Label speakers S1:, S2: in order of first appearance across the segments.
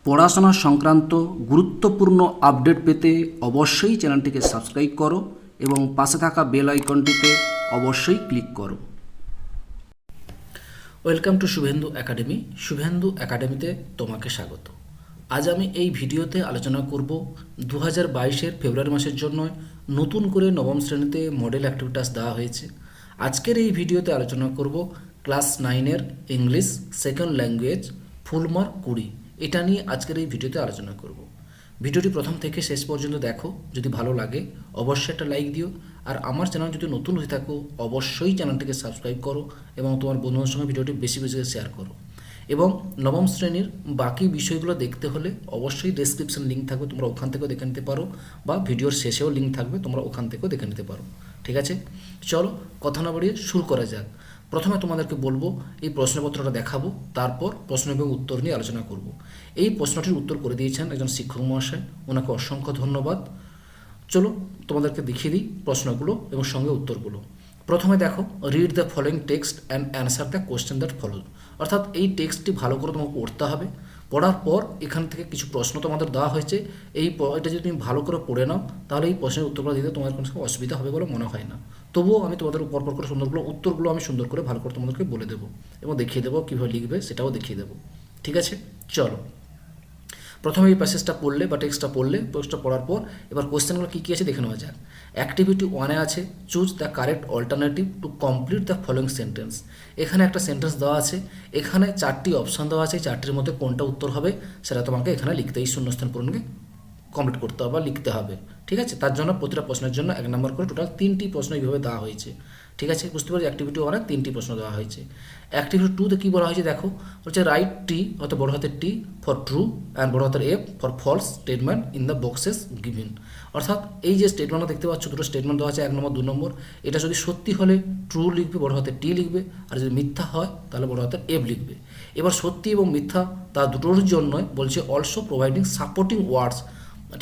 S1: পড়াশোনা সংক্রান্ত গুরুত্বপূর্ণ আপডেট পেতে অবশ্যই চ্যানেলটিকে সাবস্ক্রাইব করো এবং পাশে থাকা বেল আইকনটিতে অবশ্যই ক্লিক করো। Welcome to Suvendu academy. Suvendu একাডেমিতে তোমাকে স্বাগত। আজ আমি এই ভিডিওতে আলোচনা করব 2022-এর ফেব্রুয়ারি মাসের জন্য নতুন করে নবম শ্রেণীতে মডেল অ্যাক্টিভিটাস দেওয়া হয়েছে। আজকের এই ভিডিওতে আলোচনা করব ক্লাস 9-এর English second language full mark 20। এটা নিয়ে আজকের এই ভিডিওতে আলোচনা করব। ভিডিওটি প্রথম থেকে শেষ পর্যন্ত দেখো, যদি ভালো লাগে অবশ্যই একটা লাইক দিও, আর আমার চ্যানেল যদি নতুন হয়ে থাকো অবশ্যই চ্যানেলটিকে সাবস্ক্রাইব করো এবং তোমার বন্ধুদের সঙ্গে ভিডিওটি বেশি বেশি শেয়ার করো। এবং নবম শ্রেণীর বাকি বিষয়গুলো দেখতে হলে অবশ্যই ডেসক্রিপশন লিঙ্ক থাকবে, তোমরা ওখান থেকেও দেখে নিতে পারো, বা ভিডিওর শেষেও লিঙ্ক থাকবে, তোমরা ওখান থেকেও দেখে নিতে পারো। ঠিক আছে, চলো কথা না বাড়িয়ে শুরু করা যাক। প্রথমে তোমাদেরকে বলবো এই প্রশ্নপত্রটা দেখাবো, তারপর প্রশ্ন এবং উত্তর নিয়ে আলোচনা করব। এই প্রশ্নটির উত্তর করে দিয়েছেন একজন শিক্ষক মহাশয়, ওনাকে অসংখ্য ধন্যবাদ। চলো তোমাদেরকে দেখিয়ে দিই প্রশ্নগুলো এবং সঙ্গে উত্তরগুলো। প্রথমে দেখো, read the following text and answer the question that follow. অর্থাৎ এই টেক্সটটি ভালো করে তোমাকে পড়তে হবে। পড়ার পর এখান থেকে কিছু প্রশ্ন তোমাদের দেওয়া হয়েছে, এটা যদি তুমি ভালো করে পড়ে নাও তাহলে এই প্রশ্নের উত্তরগুলো দিতে তোমার কোনো অসুবিধা হবে বলে মনে হয় না। তবুও আমি তোমাদের পরপর করে উত্তরগুলো আমি সুন্দর করে ভালো করে তোমাদেরকে বলে দেবো এবং দেখিয়ে দেবো কীভাবে লিখবে, সেটাও দেখিয়ে দেবো। ঠিক আছে, চলো প্রথমে এই প্যাসেজটা পড়লে বা টেক্সটটা পড়লে, টেক্সটটা পড়ার পর এবার কোয়েশ্চেনগুলো কী কী আছে দেখে নেওয়া যাক। অ্যাক্টিভিটি 1-এ আছে choose the correct alternative to complete the following sentence. এখানে একটা সেন্টেন্স দেওয়া আছে, এখানে 4টি অপশান দেওয়া আছে, 4টির মধ্যে কোনটা উত্তর হবে সেটা তোমাকে এখানে লিখতে, এই শূন্যস্থান পূরণকে কমপ্লিট করতে হবে বা লিখতে হবে। ঠিক আছে, তার জন্য প্রতিটা প্রশ্নের জন্য 1 নম্বর করে টোটাল 3টি প্রশ্ন এইভাবে দেওয়া হয়েছে। ঠিক আছে, বুঝতে পারছি অ্যাক্টিভিটি 1-এ 3টি প্রশ্ন দেওয়া হয়েছে। অ্যাক্টিভিটি 2-তে কী বলা হয়েছে দেখো, হচ্ছে রাইট টি অর্থাৎ বড় হাতের টি ফর ট্রু অ্যান্ড বড় হাতের F for false statement in the boxes given. অর্থাৎ এই যে স্টেটমেন্টটা দেখতে পাচ্ছ, দুটো স্টেটমেন্ট দেওয়া আছে, 1 নম্বর 2 নম্বর। এটা যদি সত্যি হলে ট্রু লিখবে, বড় হাতের টি লিখবে, আর যদি মিথ্যা হয় তাহলে বড় হাতের এফ লিখবে। এবার সত্যি এবং মিথ্যা তা দুটোর জন্য বলছে অলসো প্রোভাইডিং সাপোর্টিং ওয়ার্ডস।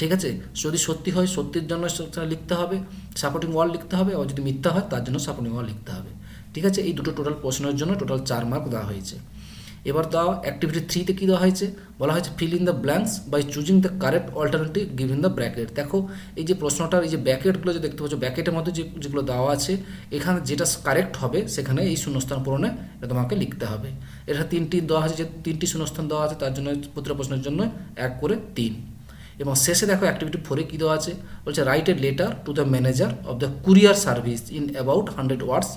S1: ঠিক আছে, যদি সত্যি হয় সত্যির জন্য লিখতে হবে, সাপোর্টিং ওয়ার্ড লিখতে হবে, আর যদি মিথ্যা হয় তার জন্য সাপোর্টিং ওয়ার্ড লিখতে হবে। ঠিক আছে, এই দুটো টোটাল প্রশ্নের জন্য টোটাল 4 মার্ক দেওয়া হয়েছে। এবার দাও অ্যাক্টিভিটি 3-তে কী দেওয়া হয়েছে, বলা হয়েছে fill in the blanks by choosing the correct alternative giving the bracket. দেখো এই যে প্রশ্নটার এই যে ব্র্যাকেটগুলো যে দেখতে পাচ্ছ, ব্র্যাকেটের মধ্যে যেগুলো দেওয়া আছে, এখানে যেটা কারেক্ট হবে সেখানে এই শূন্যস্থান পূরণে এটা তোমাকে লিখতে হবে। এটা 3টি দেওয়া আছে, যে 3টি শূন্যস্থান দেওয়া আছে, তার জন্য প্রতিটা প্রশ্নের জন্য 1 করে 3। এবং শেষে দেখো অ্যাক্টিভিটি 4-এ কী দেওয়া আছে, বলছে write a letter to the manager of the courier service in about 100 words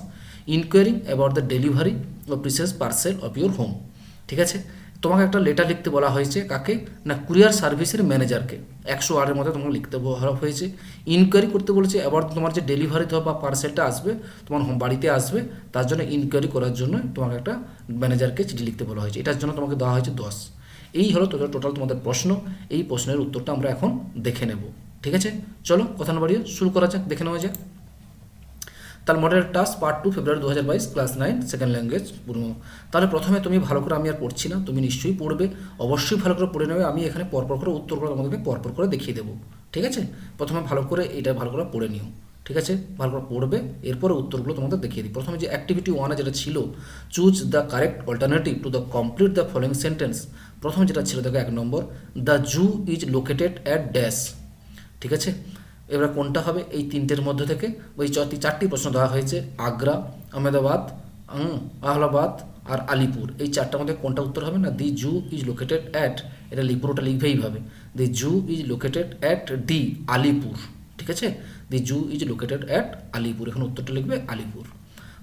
S1: enquiring about the delivery of precious parcel of your home. ঠিক আছে, তোমাকে একটা লেটার লিখতে বলা হয়েছে, কাকে না, কুরিয়ার সার্ভিসের ম্যানেজারকে। 100 ওয়ার্ডের মধ্যে তোমাকে লিখতে বলা হয়েছে। ইনকোয়ারি করতে বলেছে অ্যাবাউট তোমার যে ডেলিভারি বা পার্সেলটা আসবে তোমার বাড়িতে আসবে, তার জন্য ইনকোয়ারি করার জন্য তোমাকে একটা ম্যানেজারকে চিঠি লিখতে বলা হয়েছে। এটার জন্য তোমাকে দেওয়া হয়েছে 10। এই হলো টোটাল তোমাদের প্রশ্ন। এই প্রশ্নের উত্তরটা আমরা এখন দেখে নেব। ঠিক আছে, চলো কথা না বাড়িয়ে শুরু করা যাক, দেখে নেওয়া যাক। তার মডেল টাস্ক পার্ট 2 ফেব্রুয়ারি 2022 ক্লাস 9 সেকেন্ড ল্যাঙ্গুয়েজ পূর্ণ। তাহলে প্রথমে তুমি ভালো করে, আমি আর পড়ছি না, তুমি নিশ্চয়ই পড়বে, অবশ্যই ভালো করে পড়ে নেবে। আমি এখানে পরপর করে উত্তরগুলো তোমাদেরকে পরপর করে দেখিয়ে দেবো। ঠিক আছে, প্রথমে ভালো করে এটা ভালো করে পড়ে নিও। ঠিক আছে, ভালো করে পড়বে, এরপরে উত্তরগুলো তোমাদের দেখিয়ে দিই। প্রথমে যে অ্যাক্টিভিটি 1-এ যেটা ছিল choose the correct alternative to the complete the following sentence. প্রথমে যেটা ছিল দেখো 1 নম্বর, the zoo is located at dash. ঠিক আছে, এবার কোনটা হবে এই 3টের মধ্যে থেকে? ওই 4টি প্রশ্ন দেওয়া হয়েছে, আগ্রা, আহমেদাবাদ, আহলাবাদ আর আলিপুর। এই 4টার মধ্যে কোনটা উত্তর হবে না, the zoo is located at, এটা লিখবো, ওটা লিখবে এইভাবে, the zoo is located at the Alipore. ঠিক আছে, the zoo is located at Alipore, এখন উত্তরটা লিখবে আলিপুর।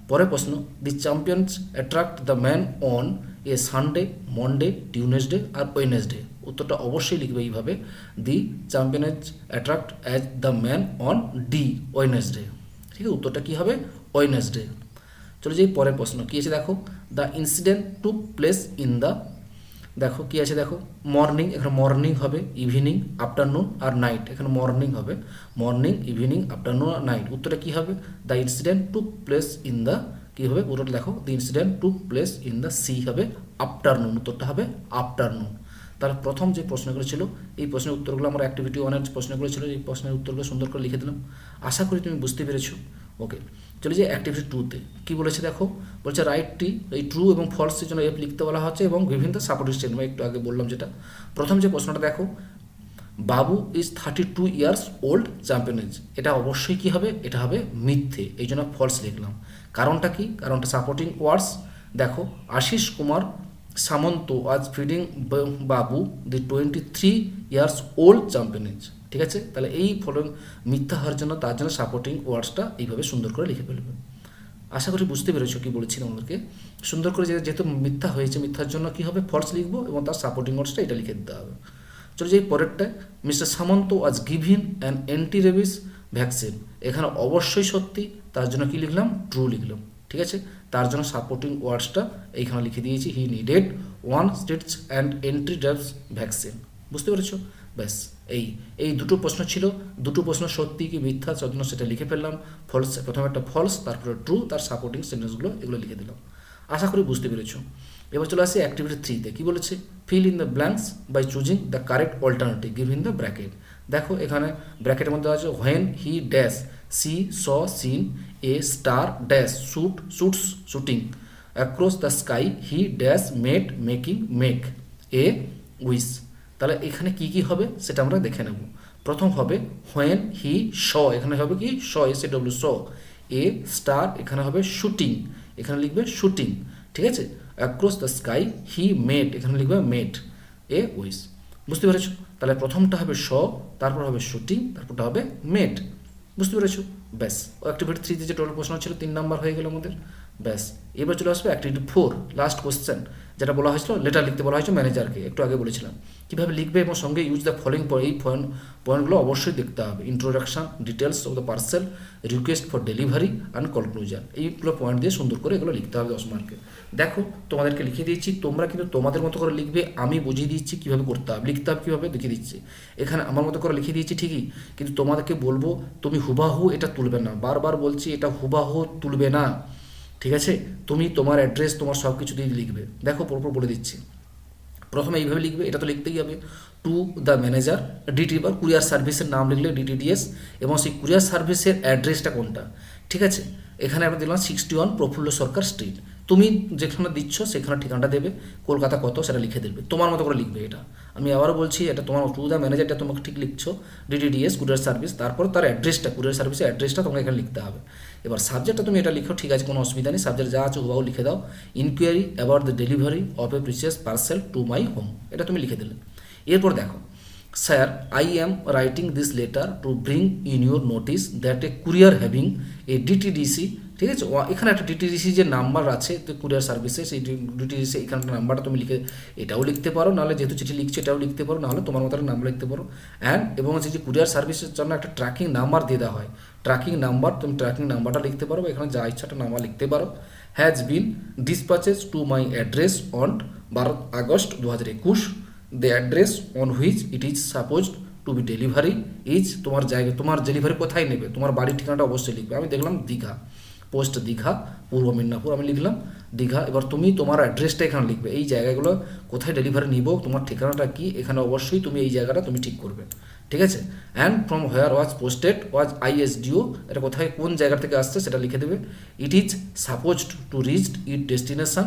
S1: পরের প্রশ্ন, the champions attract the man on a Sunday, Monday, Tuesday আর ওয়েডনেসডে। উত্তরটা অবশ্যই লিখবে এইভাবে, the champions attract as the man on the Wednesday. ঠিক আছে, উত্তরটা কী হবে, ওয়েডনেসডে। চলো যে পরের প্রশ্ন কী আছে দেখো, the incident took place in the, দেখো কী আছে দেখো, মর্নিং, এখানে মর্নিং হবে, ইভিনিং, আফটারনুন আর নাইট, এখানে মর্নিং হবে, মর্নিং, ইভিনিং, আফটারনুন আর নাইট। উত্তরটা কী হবে, the incident took place in the, কী হবে পুরোটা দেখো, the incident took place in the C হবে আফটারনুন, উত্তরটা হবে আফটারনুন। তার প্রথম যে প্রশ্নগুলো ছিল এই প্রশ্নের উত্তরগুলো আমার অ্যাক্টিভিটি 1-এর প্রশ্নগুলো ছিল, এই প্রশ্নের উত্তরগুলো সুন্দর করে লিখে দিলাম। আশা করি তুমি বুঝতে পেরেছো। ওকে, চলে যে অ্যাক্টিভিটি টুতে কী বলেছে দেখো, বলছে রাইটটি এই ট্রু এবং ফলসের জন্য এফ লিখতে বলা হচ্ছে এবং বিভিন্ন সাপোর্টিং স্টেটমেন্ট একটু আগে বললাম যেটা। প্রথম যে প্রশ্নটা দেখো, বাবু ইজ 32 ইয়ার্স ওল্ড চ্যাম্পিয়ন। এটা অবশ্যই কী হবে, এটা হবে মিথ্যে, এই জন্য ফলস লিখলাম। কারণটা কি, কারণটা সাপোর্টিং ওয়ার্ডস দেখো, আশিস কুমার সামন্ত আজ ফিডিং বাবু দি 23 ইয়ার্স ওল্ড চ্যাম্পিয়ন। ঠিক আছে, তাহলে এই ফলন মিথ্যা হওয়ার জন্য তার জন্য সাপোর্টিং ওয়ার্ডসটা এইভাবে সুন্দর করে লিখে ফেলবে। আশা করি বুঝতে পেরেছো কি বলেছি তোমাদেরকে। সুন্দর করে যেহেতু মিথ্যা হয়েছে, মিথ্যার জন্য কি হবে ফলস লিখবো এবং তার সাপোর্টিং ওয়ার্ডসটা এটা লিখে দিতে হবে। চলো যে পরেরটায়, মিস্টার সামন্ত আজ given an anti rabies vaccine. এখানে অবশ্যই সত্যি, তার জন্য কি লিখলাম, ট্রু লিখলাম। ঠিক আছে, তার জন্য সাপোর্টিং ওয়ার্ডসটা এইখানে লিখে দিয়েছি, হি needed 1 states and anti rabies vaccine. বুঝতে পেরেছো? ব্যাস এই দুটো প্রশ্ন ছিল, দুটো প্রশ্ন সত্যি কি মিথ্যা জন্য সেটা লিখে ফেললাম। ফলস, প্রথমে একটা ফলস, তারপরে ট্রু, তার সাপোর্টিং সেন্টেন্সগুলো এগুলো লিখে দিলাম। আশা করি বুঝতে পেরেছো। এবার চলে আসি অ্যাক্টিভিটি 3তে কী বলেছে, fill in the blanks by choosing the correct alternative give in the bracket. দেখো এখানে ব্র্যাকেটের মধ্যে আছে when he dash see saw seen a star dash shoots shooting across the sky he dash made making make a wish. তাহলে এখানে কি কি হবে সেটা আমরা দেখে নেব। প্রথম হবে হোয়েন হি শ, এখানে হবে কি saw, S A W saw. A star, এখানে হবে শুটিং, এখানে লিখবে শুটিং। ঠিক আছে, across the sky he made, এখানে লিখবে মেড এ উইস। বুঝতে পেরেছো? তাহলে প্রথমটা হবে শ, তারপর হবে শুটিং, তারপরটা হবে মেড। বুঝতে পেরেছো? ব্যাস, অ্যাক্টিভিটি 3তে যে টোটাল প্রশ্ন ছিল 3 নাম্বার হয়ে গেল আমাদের। ব্যাস, এবার চলে আসবে অ্যাক্টিভিটি 4, লাস্ট কোশ্চেন, যেটা বলা হয়েছিল লেটার লিখতে বলা হয়েছে ম্যানেজারকে, একটু আগে বলেছিলাম কীভাবে লিখবে এবং সঙ্গে ইউজ দ্য ফলোইং। এই পয়েন্টগুলো অবশ্যই দেখতে হবে, introduction, details of the parcel, request for delivery and conclusion. এইগুলো পয়েন্ট দিয়ে সুন্দর করে এগুলো লিখতে হবে 10 মার্কে। দেখো তোমাদেরকে লিখে দিয়েছি, তোমরা কিন্তু তোমাদের মতো করে লিখবে, আমি বুঝিয়ে দিচ্ছি কীভাবে করতে হবে, লিখতে হবে কীভাবে লিখে দিচ্ছি। এখানে আমার মতো করে লিখে দিয়েছি ঠিকই, কিন্তু তোমাদেরকে বলবো তুমি হুবাহু এটা তুলবে না, বারবার বলছি এটা হুবাহু তুলবে না। ঠিক আছে, তুমি তোমার অ্যাড্রেস তোমার সব কিছু দিয়ে লিখবে। দেখো পরপর বলে দিচ্ছি, প্রথমে এইভাবে লিখবে, এটা তো লিখতেই হবে, টু দ্য ম্যানেজার ডিটি বা কুরিয়ার সার্ভিসের নাম লিখলে ডিটিডিএস এবং সেই কুরিয়ার সার্ভিসের অ্যাড্রেসটা কোনটা। ঠিক আছে, এখানে আমরা দিলাম 61 প্রফুল্ল সরকার স্ট্রিট। তুমি যেখানে দিচ্ছ সেখানে ঠিকানাটা দেবে, কলকাতা কত সেটা লিখে দেবে, তোমার মতো করে লিখবে। এটা আমি আবারও বলছি, এটা তোমার টু দ্য ম্যানেজারটা তোমাকে ঠিক লিখছো, ডিটিডিএস কুরিয়ার সার্ভিস, তারপর তার অ্যাড্রেসটা, কুরিয়ার সার্ভিসের অ্যাড্রেসটা তোমাকে এখানে লিখতে হবে। এবার সাবজেক্টটা তুমি এটা লিখো, ঠিক আছে, কোনো অসুবিধা নেই, সাবজেক্ট যা আছে হুবাহু লিখে দাও। Inquiry about the delivery of a precious parcel to my home, এটা তুমি লিখে দিলে। এরপর দেখো, sir I am writing this letter to bring in your notice that a courier having a DTDC. ঠিক আছে, এখানে একটা ডিটিডিসি যে নাম্বার আছে কুরিয়ার সার্ভিসে, সেই ডিটিডিসি এখানকার নাম্বারটা তুমি লিখে এটাও লিখতে পারো, নাহলে যেহেতু চিঠি লিখছো এটাও লিখতে পারো, নাহলে তোমার মতো নাম্বার লিখতে পারো। অ্যান্ড এবং যে কুরিয়ার সার্ভিসের জন্য একটা ট্র্যাকিং নাম্বার দিয়ে দেওয়া হয়, ট্র্যাকিং নাম্বার, তুমি ট্র্যাকিং নাম্বারটা লিখতে পারো, এখানে যা ইচ্ছা একটা নাম্বার লিখতে পারো। Has been dispatches to my address on 12 August 2021। The address on which it is supposed to be delivery is, তোমার জায়গা, তোমার ডেলিভারি কোথায় নেবে, তোমার বাড়ির ঠিকানাটা অবশ্যই লিখবে। আমি দেখলাম দীঘা, পোস্ট দীঘা, পূর্ব মেদিনীপুর, আমি লিখলাম দীঘা। এবার তুমি তোমার অ্যাড্রেসটা এখানে লিখবে, এই জায়গাগুলো কোথায় ডেলিভারি নিব, তোমার ঠিকানাটা কি, এখানে অবশ্যই তুমি এই জায়গাটা তুমি ঠিক করবে। ঠিক আছে, and from where was posted was ISDO, এটা কোথায় কোন জায়গা থেকে আসছে সেটা লিখে দেবে। ইট is supposed to reach it destination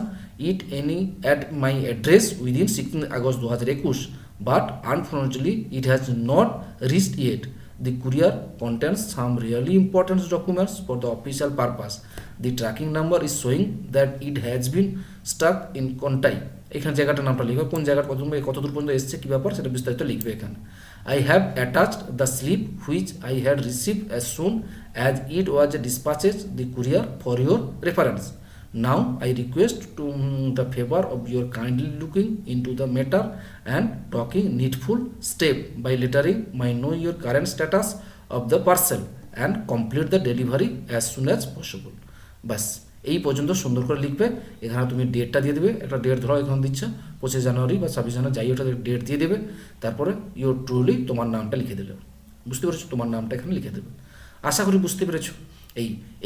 S1: it any at my address within 16 August 2021, but unfortunately it has not reached yet. The courier contains some really important documents for the official purpose. The tracking number is showing that it has been stuck in Kontai. এখানে জায়গাটার নামটা লিখবে, কোন জায়গাটা কতদূর পর্যন্ত এসছে কী ব্যাপার সেটা বিস্তারিত লিখবে এখানে। I have attached the slip which I had received as soon as it was dispatched the courier for your reference. Now I request to the favor of your kindly looking into the matter and taking needful step by lettering my know your current status of the parcel and complete the delivery as soon as possible. বাস এই পর্যন্ত সুন্দর করে লিখবে। এখানে তুমি ডেটটা দিয়ে দেবে, একটা ডেট ধরো এখানে দিচ্ছে 25 জানুয়ারি বা 26 জানুয়ারি, যাই ওটা ডেট দিয়ে দেবে, তারপরে ইউর ট্রুলি তোমার নামটা লিখে দিলে। বুঝতে পেরেছো? তোমার নামটা এখানে লিখে দেবে। আশা করি বুঝতে পেরেছো।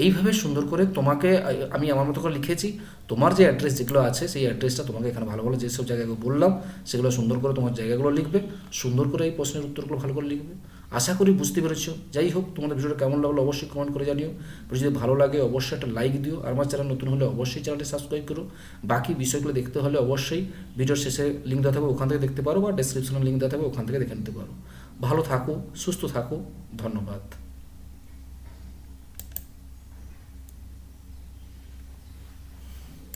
S1: এইভাবে সুন্দর করে তোমাকে আমি আমার মতো করে লিখেছি, তোমার যে অ্যাড্রেস যেগুলো আছে সেই অ্যাড্রেসটা তোমাকে এখানে ভালো ভালো যেসব জায়গাগুলো বললাম সেগুলো সুন্দর করে তোমার জায়গাগুলো লিখবে, সুন্দর করে এই প্রশ্নের উত্তরগুলো ভালো করে লিখবে। আশা করি বুঝতে পেরেছো। যাই হোক, তোমাদের ভিডিওটা কেমন লাগলো অবশ্যই কমেন্ট করে জানিও। যদি ভালো লাগে অবশ্যই একটা লাইক দিও, আর আমার চ্যানেল নতুন হলে অবশ্যই চ্যানেলটি সাবস্ক্রাইব করো। বাকি বিষয়গুলো দেখতে হলে অবশ্যই ভিডিওর শেষে লিঙ্ক দেওয়া থাকবে, ওখান থেকে দেখতে পারো, বা ডেসক্রিপশনে লিঙ্ক দেওয়া থাকবে, ওখান থেকে দেখে নিতে পারো। ভালো থাকো, সুস্থ থাকো, ধন্যবাদ।